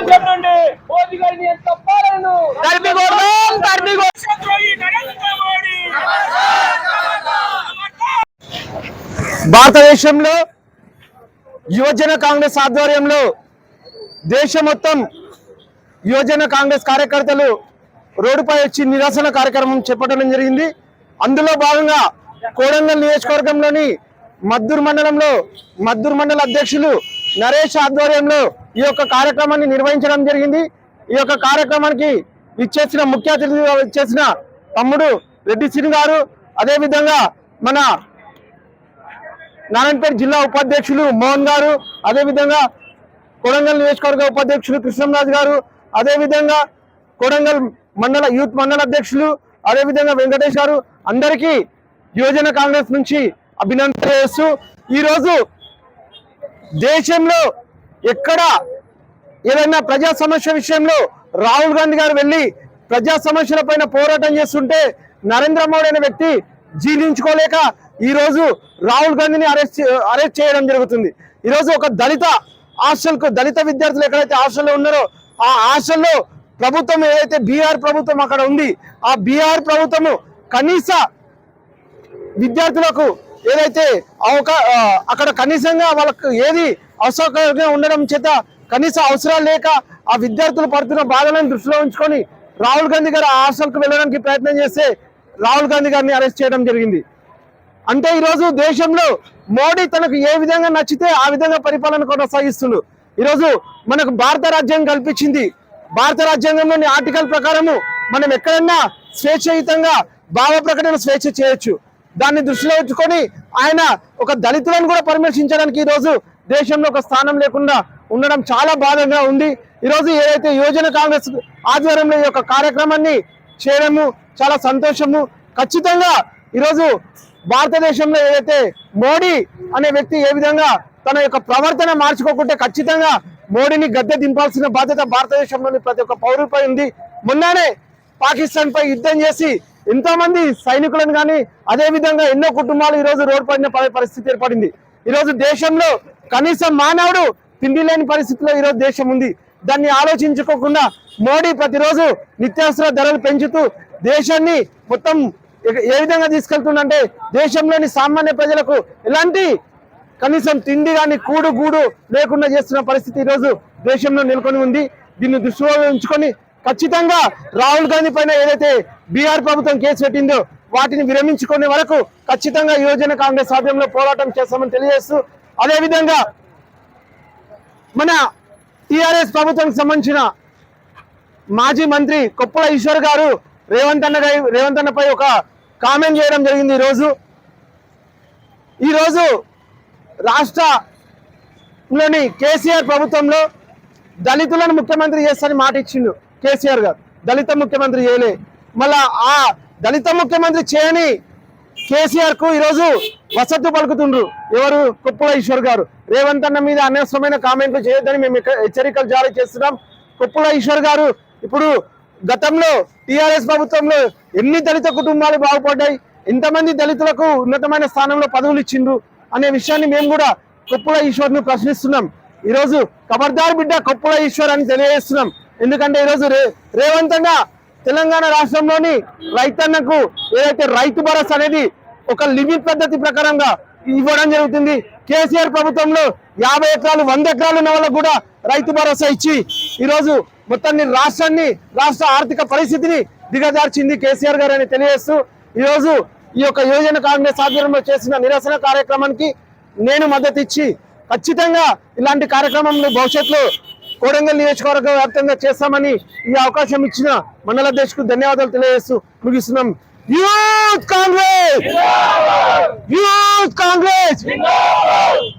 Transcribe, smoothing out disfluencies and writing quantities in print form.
రాజ్యం నుండి మోదీ గారిని ఎంత పాలనను భారతదేశంలో యువజన కాంగ్రెస్ ఆధ్వర్యంలో దేశం మొత్తం యువజన కాంగ్రెస్ కార్యకర్తలు రోడ్డుపై వచ్చి నిరసన కార్యక్రమం చేపట్టడం జరిగింది. అందులో భాగంగా కోడంగల్ నియోజకవర్గంలోని మద్దూరు మండల అధ్యక్షులు నరేష్ ఆధ్వర్యంలో ఈ యొక్క కార్యక్రమాన్ని నిర్వహించడం జరిగింది. ఈ యొక్క కార్యక్రమానికి ఇచ్చేసిన ముఖ్య అతిథిగా ఇచ్చేసిన తమ్ముడు రెడ్డి సింగ్ గారు, అదేవిధంగా మన నారాయణపేట జిల్లా ఉపాధ్యక్షులు మోహన్ గారు, అదేవిధంగా కొడంగల్ నియోజకవర్గ ఉపాధ్యక్షులు కృష్ణంరాజు గారు, అదేవిధంగా కొడంగల్ యూత్ మండల అధ్యక్షులు, అదేవిధంగా వెంకటేష్ గారు, అందరికీ యువజన కాంగ్రెస్ నుంచి అభినందనలు చేస్తూ ఈరోజు దేశంలో ఎక్కడ ఏదైనా ప్రజా సమస్య విషయంలో రాహుల్ గాంధీ గారు వెళ్ళి ప్రజా సమస్యల పైన పోరాటం చేస్తుంటే నరేంద్ర మోడీ అనే వ్యక్తి జీర్ణించుకోలేక ఈ రోజు రాహుల్ గాంధీని అరెస్ట్ చేయడం జరుగుతుంది. ఈరోజు ఒక దళిత విద్యార్థులు ఎక్కడైతే హాస్టల్లో ఉన్నారో ఆ హాస్టల్లో ప్రభుత్వం ఏదైతే బీఆర్ ప్రభుత్వం అక్కడ ఉంది, ఆ బీఆర్ ప్రభుత్వము కనీస విద్యార్థులకు ఏదైతే అక్కడ కనీసంగా వాళ్ళకు ఏది అసౌకర్యంగా ఉండడం చేత కనీస అవసరాలు లేక ఆ విద్యార్థులు పడుతున్న బాధలను దృష్టిలో ఉంచుకొని రాహుల్ గాంధీ గారు ఆ హాస్టల్కు వెళ్ళడానికి ప్రయత్నం చేస్తే రాహుల్ గాంధీ గారిని అరెస్ట్ చేయడం జరిగింది. అంటే ఈరోజు దేశంలో మోడీ తనకు ఏ విధంగా నచ్చితే ఆ విధంగా పరిపాలన కొనసాగిస్తుండు. ఈరోజు మనకు భారత రాజ్యాంగం కల్పించింది. భారత రాజ్యాంగంలోని ఆర్టికల్ ప్రకారము మనం ఎక్కడన్నా స్వేచ్ఛయుతంగా భావ ప్రకటన స్వేచ్ఛ చేయొచ్చు. దాన్ని దృష్టిలో ఉంచుకొని ఆయన ఒక దళితులను కూడా పరామర్శించడానికి ఈరోజు దేశంలో ఒక స్థానం లేకుండా ఉండడం చాలా బాధగా ఉంది. ఈరోజు ఏదైతే యువజన కాంగ్రెస్ ఆధ్వర్యంలో ఈ యొక్క కార్యక్రమాన్ని చేయడము చాలా సంతోషము. ఖచ్చితంగా ఈరోజు భారతదేశంలో ఏదైతే మోడీ అనే వ్యక్తి ఏ విధంగా తన యొక్క ప్రవర్తన మార్చుకోకుంటే ఖచ్చితంగా మోడీని గద్దె దింపాల్సిన బాధ్యత భారతదేశంలోని ప్రతి ఒక్క పౌరుడిపై ఉంది. మొన్ననే పాకిస్తాన్ పై యుద్ధం చేసి ఎంతో మంది సైనికులను కానీ అదే విధంగా ఎన్నో కుటుంబాలు ఈరోజు రోడ్డు పడిన పరిస్థితి ఏర్పడింది. ఈరోజు దేశంలో కనీసం మానవుడు తిండి లేని పరిస్థితిలో ఈరోజు దేశం ఉంది. దాన్ని ఆలోచించుకోకుండా మోడీ ప్రతిరోజు నిత్యావసర ధరలు పెంచుతూ దేశాన్ని మొత్తం ఏ విధంగా తీసుకెళ్తుందంటే దేశంలోని సామాన్య ప్రజలకు ఎలాంటి కనీసం తిండి కానీ గూడు లేకుండా చేస్తున్న పరిస్థితి ఈరోజు దేశంలో నెలకొని ఉంది. దీన్ని దృష్టిలో ఉంచుకొని ఖచ్చితంగా రాహుల్ గాంధీ పైన ఏదైతే బీఆర్ ప్రభుత్వం కేసు పెట్టిందో వాటిని విరమించుకునే వరకు ఖచ్చితంగా యువజన కాంగ్రెస్ ఆధ్వర్యంలో పోరాటం చేస్తామని తెలియజేస్తూ, అదేవిధంగా మన టిఆర్ఎస్ ప్రభుత్వానికి సంబంధించిన మాజీ మంత్రి కొప్పుల ఈశ్వర్ గారు రేవంత్ అన్నపై ఒక కామెంట్ చేయడం జరిగింది. ఈరోజు రాష్ట్రంలోని కేసీఆర్ ప్రభుత్వంలో దళితులను ముఖ్యమంత్రి చేస్తారని మాట ఇచ్చిండు కేసీఆర్ గారు. దళిత ముఖ్యమంత్రి చేయలే. మళ్ళా ఆ దళిత ముఖ్యమంత్రి చేయని కేసీఆర్ కు ఈరోజు వసత్తు పలుకుతుండ్రు ఎవరు? కొప్పుల ఈశ్వర్ గారు. రేవంత్ అన్న మీద అనవసరమైన కామెంట్లు చేయొద్దని మేము హెచ్చరికలు జారీ చేస్తున్నాం. కొప్పుల ఈశ్వర్ గారు ఇప్పుడు గతంలో టిఆర్ఎస్ ప్రభుత్వంలో ఎన్ని దళిత కుటుంబాలు బాగుపడ్డాయి, ఎంతమంది దళితులకు ఉన్నతమైన స్థానంలో పదవులు ఇచ్చిండ్రు అనే విషయాన్ని మేము కూడా కొప్పుల ఈశ్వర్ ను ప్రశ్నిస్తున్నాం. ఈరోజు ఖబర్దార్ బిడ్డ కొప్పుల ఈశ్వర్ అని తెలియజేస్తున్నాం. ఎందుకంటే ఈరోజు రేవంత్ అన్న తెలంగాణ రాష్ట్రంలోని రైతన్నకు ఏదైతే రైతు భరోసా అనేది ఒక లిమిట్ పద్ధతి ప్రకారంగా ఇవ్వడం జరుగుతుంది. కేసీఆర్ ప్రభుత్వంలో 50 ఎకరాలు 100 ఎకరాలు ఉన్న వాళ్ళకు కూడా రైతు భరోసా ఇచ్చి ఈరోజు మొత్తాన్ని రాష్ట్ర ఆర్థిక పరిస్థితిని దిగజార్చింది కేసీఆర్ గారు అని తెలియజేస్తూ, ఈరోజు ఈ యొక్క యువజన కాంగ్రెస్ ఆధ్వర్యంలో చేసిన నిరసన కార్యక్రమానికి నేను మద్దతు ఇచ్చి ఖచ్చితంగా ఇలాంటి కార్యక్రమంలో భవిష్యత్తులో కోడంగల్ నియోజకవర్గ వ్యాప్తంగా చేస్తామని ఈ అవకాశం ఇచ్చిన మండల అధ్యక్షులకు ధన్యవాదాలు తెలియజేస్తూ ముగిస్తున్నాం. యూత్ కాంగ్రెస్!